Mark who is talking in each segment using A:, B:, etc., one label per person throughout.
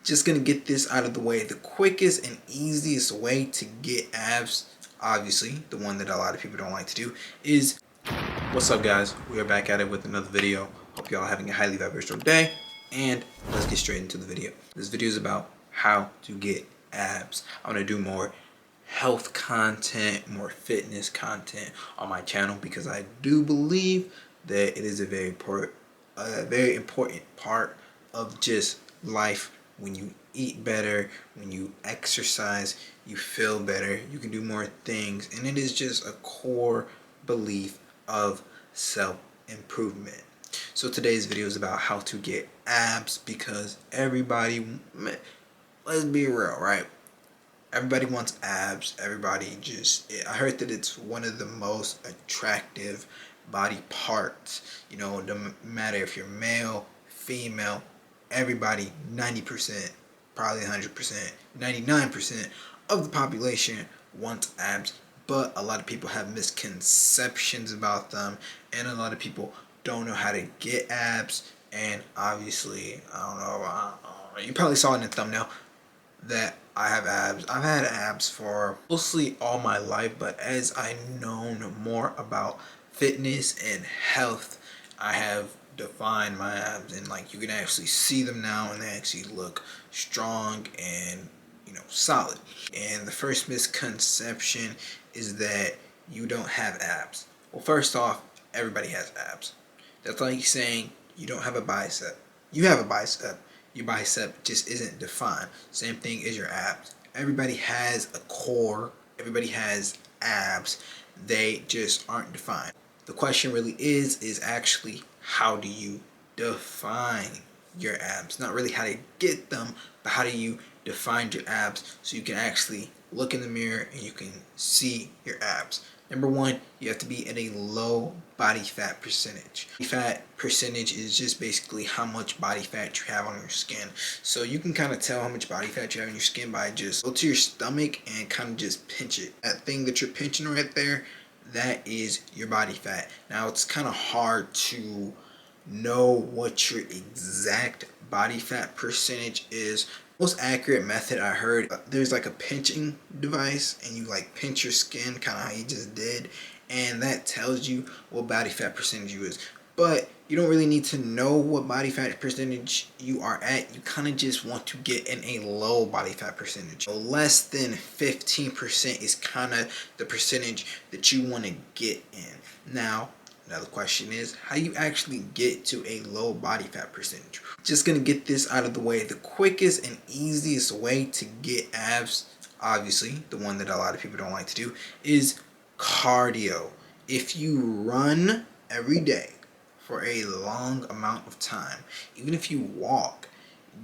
A: Just gonna get this out of the way. The quickest and easiest way to get abs, obviously the one that a lot of people don't like to do, is... What's up, guys? We are back at it with another video. Hope y'all are having a highly vibrational day, and let's get straight into the video. This video is about how to get abs. I'm gonna do more health content, more fitness content on my channel, because I do believe that it is a very important part of just life. When you eat better, when you exercise, you feel better, you can do more things, and it is just a core belief of self-improvement. So today's video is about how to get abs, because everybody, let's be real, right? Everybody wants abs. Everybody I heard that it's one of the most attractive body parts. You know, no matter if you're male, female, everybody, 90%, probably 100%, 99% of the population wants abs. But a lot of people have misconceptions about them, and a lot of people don't know how to get abs. And obviously, I don't know, you probably saw in the thumbnail that I have abs. I've had abs for mostly all my life, but as I known more about fitness and health, I have defined my abs, and like you can actually see them now, and they actually look strong and, you know, solid. And the first misconception is that you don't have abs. Well, first off, everybody has abs. That's like saying you don't have a bicep. You have a bicep. Your bicep just isn't defined. Same thing as your abs. Everybody has a core. Everybody has abs. They just aren't defined. The question really is actually, how do you define your abs? Not really how to get them, but how do you define your abs so you can actually look in the mirror and you can see your abs. Number one, you have to be at a low body fat percentage. Body fat percentage is just basically how much body fat you have on your skin. So you can kind of tell how much body fat you have on your skin by just go to your stomach and kind of just pinch it. That thing that you're pinching right there, that is your body fat. Now, it's kind of hard to know what your exact body fat percentage is. Most accurate method I heard, there's like a pinching device, and you like pinch your skin, kind of how you just did, and that tells you what body fat percentage you is. But you don't really need to know what body fat percentage you are at. You kind of just want to get in a low body fat percentage. So less than 15% is kind of the percentage that you want to get in. Now, another question is, how do you actually get to a low body fat percentage? Just gonna get this out of the way. The quickest and easiest way to get abs, obviously the one that a lot of people don't like to do, is cardio. If you run every day for a long amount of time, even if you walk,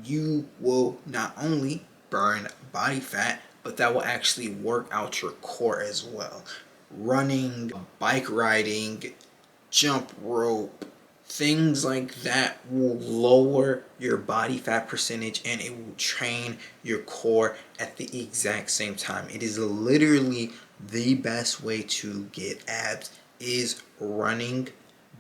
A: you will not only burn body fat, but that will actually work out your core as well. Running, bike riding, jump rope, things like that will lower your body fat percentage, and it will train your core at the exact same time. It is literally the best way to get abs, is running,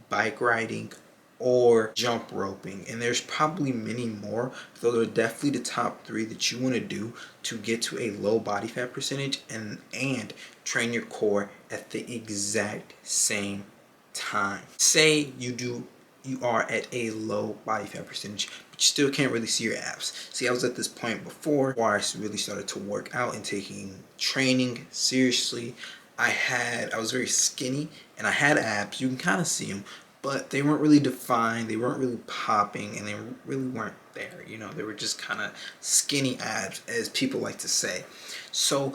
A: bike riding, or jump roping. And there's probably many more. Those are definitely the top 3 that you want to do to get to a low body fat percentage and train your core at the exact same time. Say you are at a low body fat percentage, but you still can't really see your abs. See, I was at this point before I really started to work out and taking training seriously. I was very skinny, and I had abs. You can kind of see them, but they weren't really defined, they weren't really popping, and they really weren't there. You know, they were just kind of skinny abs, as people like to say. So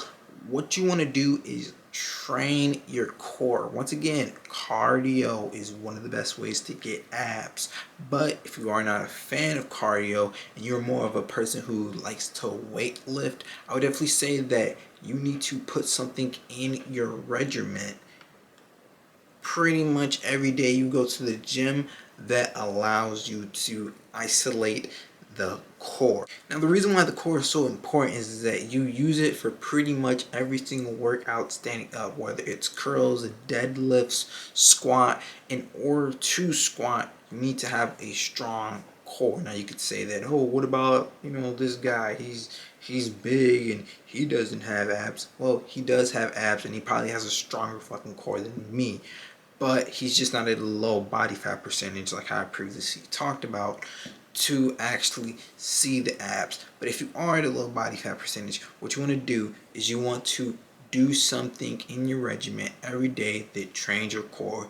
A: what you want to do is train your core. Once again, cardio is one of the best ways to get abs. But if you are not a fan of cardio and you're more of a person who likes to weight lift, I would definitely say that you need to put something in your regimen pretty much every day you go to the gym that allows you to isolate the core. Now, the reason why the core is so important is that you use it for pretty much every single workout standing up, whether it's curls, deadlifts, squat. In order to squat, you need to have a strong core. Now you could say that, oh, what about, this guy? He's big and he doesn't have abs. Well, he does have abs and he probably has a stronger fucking core than me. But he's just not at a low body fat percentage like I previously talked about to actually see the abs. But if you are at a low body fat percentage, what you want to do is you want to do something in your regimen every day that trains your core,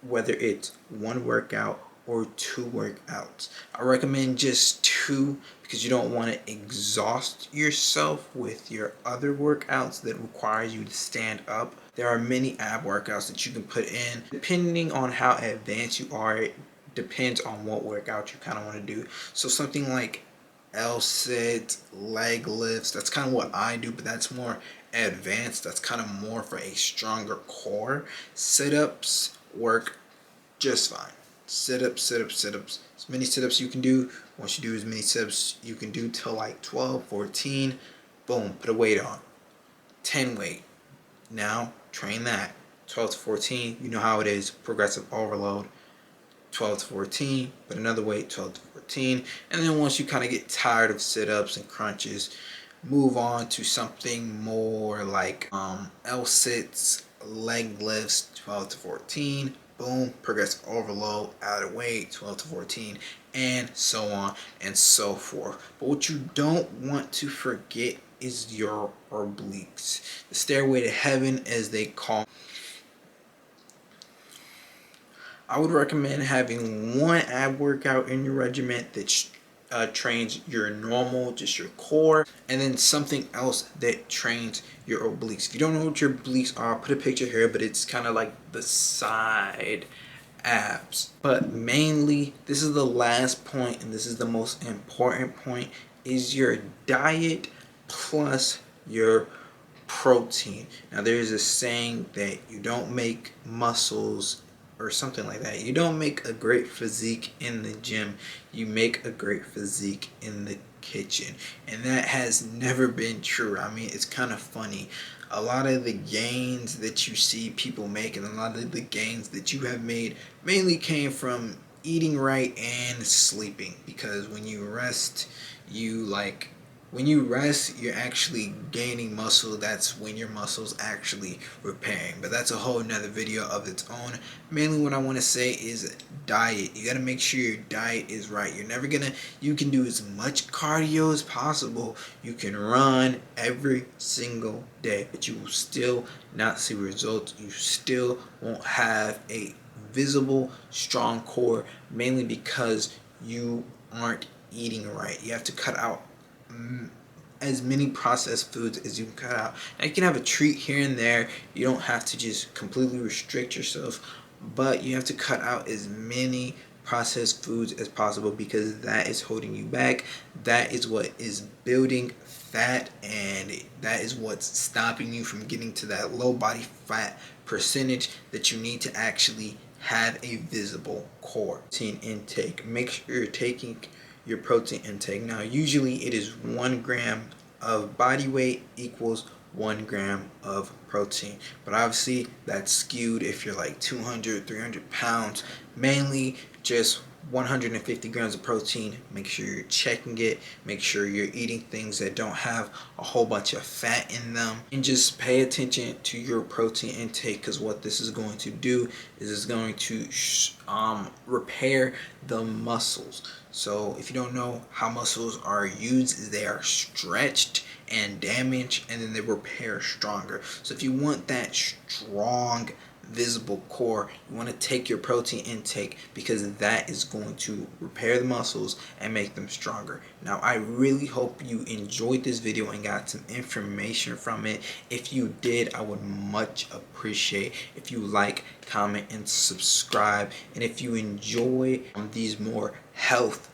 A: whether it's one workout or 2 workouts. I recommend just 2 because you don't want to exhaust yourself with your other workouts that requires you to stand up. There are many ab workouts that you can put in. Depending on how advanced you are, it depends on what workout you kind of want to do. So something like L-sit, leg lifts, that's kind of what I do, but that's more advanced. That's kind of more for a stronger core. Sit-ups work just fine. Sit-ups. As many sit-ups you can do. Once you do as many sit-ups you can do till like 12, 14, boom, put a weight on. 10 weight. Now train that. 12 to 14, you know how it is, progressive overload. 12 to 14, put another weight, 12 to 14. And then once you kind of get tired of sit-ups and crunches, move on to something more like L-sits, leg lifts, 12 to 14. Boom, progressive overload, added weight, 12 to 14, and so on and so forth. But what you don't want to forget is your obliques. The stairway to heaven, as they call. I would recommend having 1 ab workout in your regimen that trains your normal, just your core, and then something else that trains your obliques. If you don't know what your obliques are, I'll put a picture here, but it's kind of like the side abs. But mainly, this is the last point, and this is the most important point, is your diet plus your protein. Now there's a saying that you don't make muscles or something like that. You don't make a great physique in the gym. You make a great physique in the kitchen. And that has never been true. I mean, it's kind of funny. A lot of the gains that you see people make and a lot of the gains that you have made mainly came from eating right and sleeping. Because when you rest, you're actually gaining muscle. That's when your muscles actually repairing. But that's a whole nother video of its own. Mainly what I want to say is diet. You got to make sure your diet is right. You can do as much cardio as possible. You can run every single day, but you will still not see results. You still won't have a visible, strong core, mainly because you aren't eating right. You have to cut out as many processed foods as you can cut out. Now you can have a treat here and there. You don't have to just completely restrict yourself, but you have to cut out as many processed foods as possible because that is holding you back. That is what is building fat, and that is what's stopping you from getting to that low body fat percentage that you need to actually have a visible core. Protein intake. Make sure you're taking your protein intake. Now usually it is 1 gram of body weight equals 1 gram of protein, but obviously that's skewed if you're like 200, 300 pounds. Mainly just 150 grams of protein. Make sure you're checking it. Make sure you're eating things that don't have a whole bunch of fat in them, and just pay attention to your protein intake, because what this is going to do is it's going to repair the muscles. So if you don't know how muscles are used, they are stretched and damaged, and then they repair stronger. So if you want that strong visible core, you want to take your protein intake, because that is going to repair the muscles and make them stronger. Now I really hope you enjoyed this video and got some information from it. If you did, I would much appreciate if you like, comment, and subscribe. And if you enjoy these more health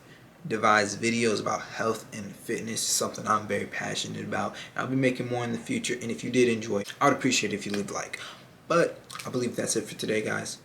A: devised videos about health and fitness, something I'm very passionate about, I'll be making more in the future. And if you did enjoy, I would appreciate it if you leave a like. But I believe that's it for today, guys.